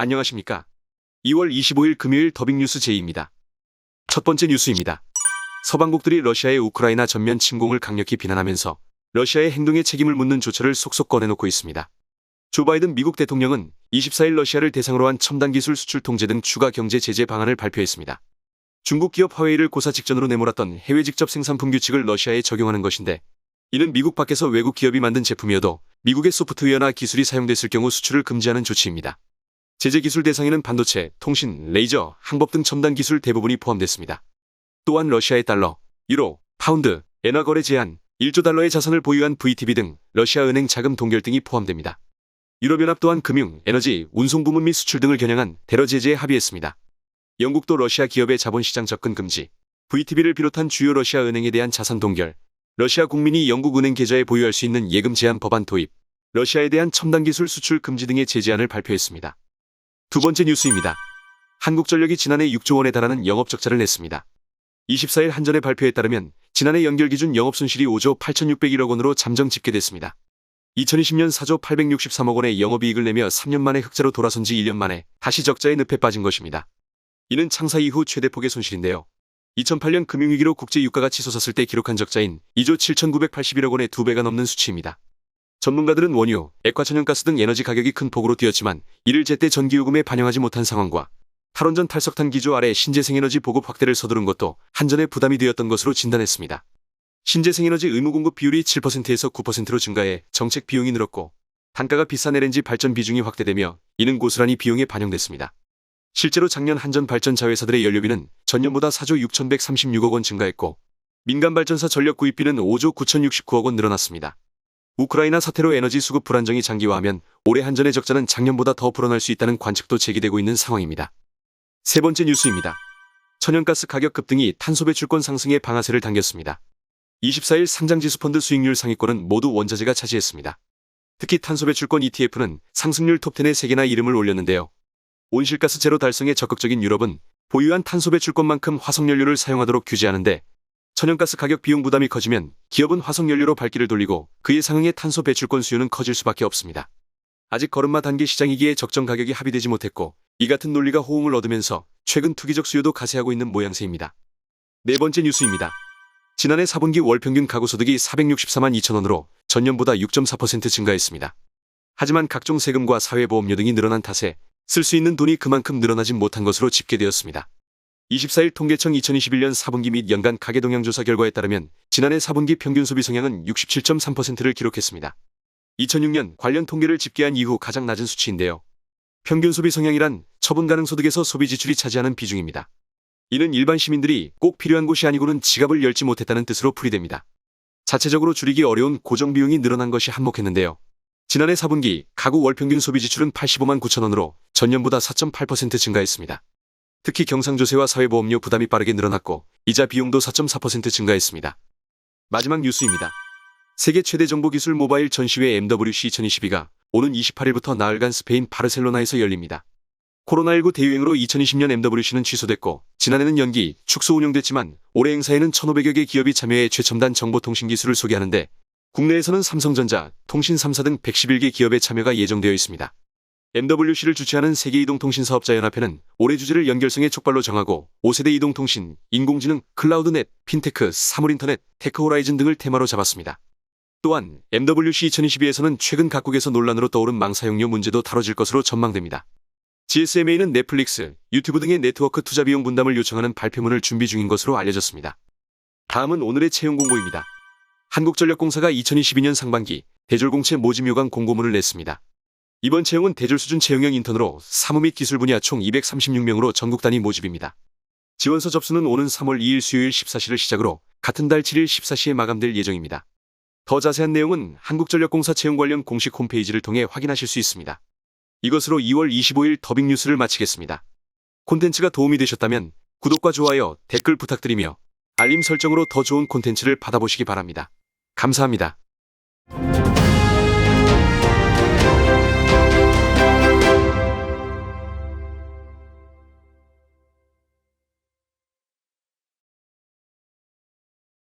안녕하십니까. 2월 25일 금요일 더빙뉴스 제이입니다. 첫 번째 뉴스입니다. 서방국들이 러시아의 우크라이나 전면 침공을 강력히 비난하면서 러시아의 행동에 책임을 묻는 조처를 속속 꺼내놓고 있습니다. 조 바이든 미국 대통령은 24일 러시아를 대상으로 한 첨단 기술 수출 통제 등 추가 경제 제재 방안을 발표했습니다. 중국 기업 화웨이를 고사 직전으로 내몰았던 해외 직접 생산품 규칙을 러시아에 적용하는 것인데, 이는 미국 밖에서 외국 기업이 만든 제품이어도 미국의 소프트웨어나 기술이 사용됐을 경우 수출을 금지하는 조치입니다. 제재 기술 대상에는 반도체, 통신, 레이저, 항법 등 첨단 기술 대부분이 포함됐습니다. 또한 러시아의 달러, 유로, 파운드, 엔화 거래 제한, 1조 달러의 자산을 보유한 VTB 등 러시아 은행 자금 동결 등이 포함됩니다. 유럽연합 또한 금융, 에너지, 운송 부문 및 수출 등을 겨냥한 대러 제재에 합의했습니다. 영국도 러시아 기업의 자본시장 접근 금지, VTB를 비롯한 주요 러시아 은행에 대한 자산 동결, 러시아 국민이 영국 은행 계좌에 보유할 수 있는 예금 제한 법안 도입, 러시아에 대한 첨단 기술 수출 금지 등의 제재안을 발표했습니다. 두 번째 뉴스입니다. 한국전력이 지난해 6조 원에 달하는 영업 적자를 냈습니다. 24일 한전의 발표에 따르면 지난해 연결 기준 영업손실이 5조 8,601억 원으로 잠정 집계됐습니다. 2020년 4조 863억 원의 영업이익을 내며 3년 만에 흑자로 돌아선 지 1년 만에 다시 적자의 늪에 빠진 것입니다. 이는 창사 이후 최대폭의 손실인데요. 2008년 금융위기로 국제유가가 치솟았을 때 기록한 적자인 2조 7,981억 원의 2배가 넘는 수치입니다. 전문가들은 원유, 액화천연가스 등 에너지 가격이 큰 폭으로 뛰었지만 이를 제때 전기요금에 반영하지 못한 상황과 탈원전 탈석탄 기조 아래 신재생에너지 보급 확대를 서두른 것도 한전의 부담이 되었던 것으로 진단했습니다. 신재생에너지 의무 공급 비율이 7%에서 9%로 증가해 정책 비용이 늘었고, 단가가 비싼 LNG 발전 비중이 확대되며 이는 고스란히 비용에 반영됐습니다. 실제로 작년 한전 발전 자회사들의 연료비는 전년보다 4조 6,136억 원 증가했고, 민간 발전사 전력 구입비는 5조 9,069억 원 늘어났습니다. 우크라이나 사태로 에너지 수급 불안정이 장기화하면 올해 한전의 적자는 작년보다 더 불어날 수 있다는 관측도 제기되고 있는 상황입니다. 세 번째 뉴스입니다. 천연가스 가격 급등이 탄소 배출권 상승에 방아쇠를 당겼습니다. 24일 상장지수펀드 수익률 상위권은 모두 원자재가 차지했습니다. 특히 탄소 배출권 ETF는 상승률 톱10에 3개나 이름을 올렸는데요. 온실가스 제로 달성에 적극적인 유럽은 보유한 탄소 배출권만큼 화석연료를 사용하도록 규제하는데, 천연가스 가격 비용 부담이 커지면 기업은 화석연료로 발길을 돌리고 그에 상응해 탄소 배출권 수요는 커질 수밖에 없습니다. 아직 걸음마 단계 시장이기에 적정 가격이 합의되지 못했고, 이 같은 논리가 호응을 얻으면서 최근 투기적 수요도 가세하고 있는 모양새입니다. 네 번째 뉴스입니다. 지난해 4분기 월평균 가구소득이 464만 2천 원으로 전년보다 6.4% 증가했습니다. 하지만 각종 세금과 사회보험료 등이 늘어난 탓에 쓸 수 있는 돈이 그만큼 늘어나지 못한 것으로 집계되었습니다. 24일 통계청 2021년 4분기 및 연간 가계동향조사 결과에 따르면 지난해 4분기 평균 소비 성향은 67.3%를 기록했습니다. 2006년 관련 통계를 집계한 이후 가장 낮은 수치인데요. 평균 소비 성향이란 처분 가능 소득에서 소비 지출이 차지하는 비중입니다. 이는 일반 시민들이 꼭 필요한 곳이 아니고는 지갑을 열지 못했다는 뜻으로 풀이됩니다. 자체적으로 줄이기 어려운 고정비용이 늘어난 것이 한몫했는데요. 지난해 4분기 가구 월평균 소비 지출은 85만 9천 원으로 전년보다 4.8% 증가했습니다. 특히 경상조세와 사회보험료 부담이 빠르게 늘어났고 이자 비용도 4.4% 증가했습니다. 마지막 뉴스입니다. 세계 최대 정보기술 모바일 전시회 MWC 2022가 오는 28일부터 나흘간 스페인 바르셀로나에서 열립니다. 코로나19 대유행으로 2020년 MWC는 취소됐고 지난해는 연기, 축소 운영됐지만 올해 행사에는 1,500여 개 기업이 참여해 최첨단 정보통신 기술을 소개하는데, 국내에서는 삼성전자, 통신 3사 등 111개 기업의 참여가 예정되어 있습니다. MWC를 주최하는 세계이동통신사업자연합회는 올해 주제를 연결성의 촉발로 정하고 5세대 이동통신, 인공지능, 클라우드넷, 핀테크, 사물인터넷, 테크호라이즌 등을 테마로 잡았습니다. 또한 MWC 2022에서는 최근 각국에서 논란으로 떠오른 망사용료 문제도 다뤄질 것으로 전망됩니다. GSMA는 넷플릭스, 유튜브 등의 네트워크 투자 비용 분담을 요청하는 발표문을 준비 중인 것으로 알려졌습니다. 다음은 오늘의 채용 공고입니다. 한국전력공사가 2022년 상반기 대졸공채 모집 요강 공고문을 냈습니다. 이번 채용은 대졸 수준 채용형 인턴으로 사무 및 기술 분야 총 236명으로 전국 단위 모집입니다. 지원서 접수는 오는 3월 2일 수요일 14시를 시작으로 같은 달 7일 14시에 마감될 예정입니다. 더 자세한 내용은 한국전력공사 채용 관련 공식 홈페이지를 통해 확인하실 수 있습니다. 이것으로 2월 25일 더빙 뉴스를 마치겠습니다. 콘텐츠가 도움이 되셨다면 구독과 좋아요, 댓글 부탁드리며 알림 설정으로 더 좋은 콘텐츠를 받아보시기 바랍니다. 감사합니다.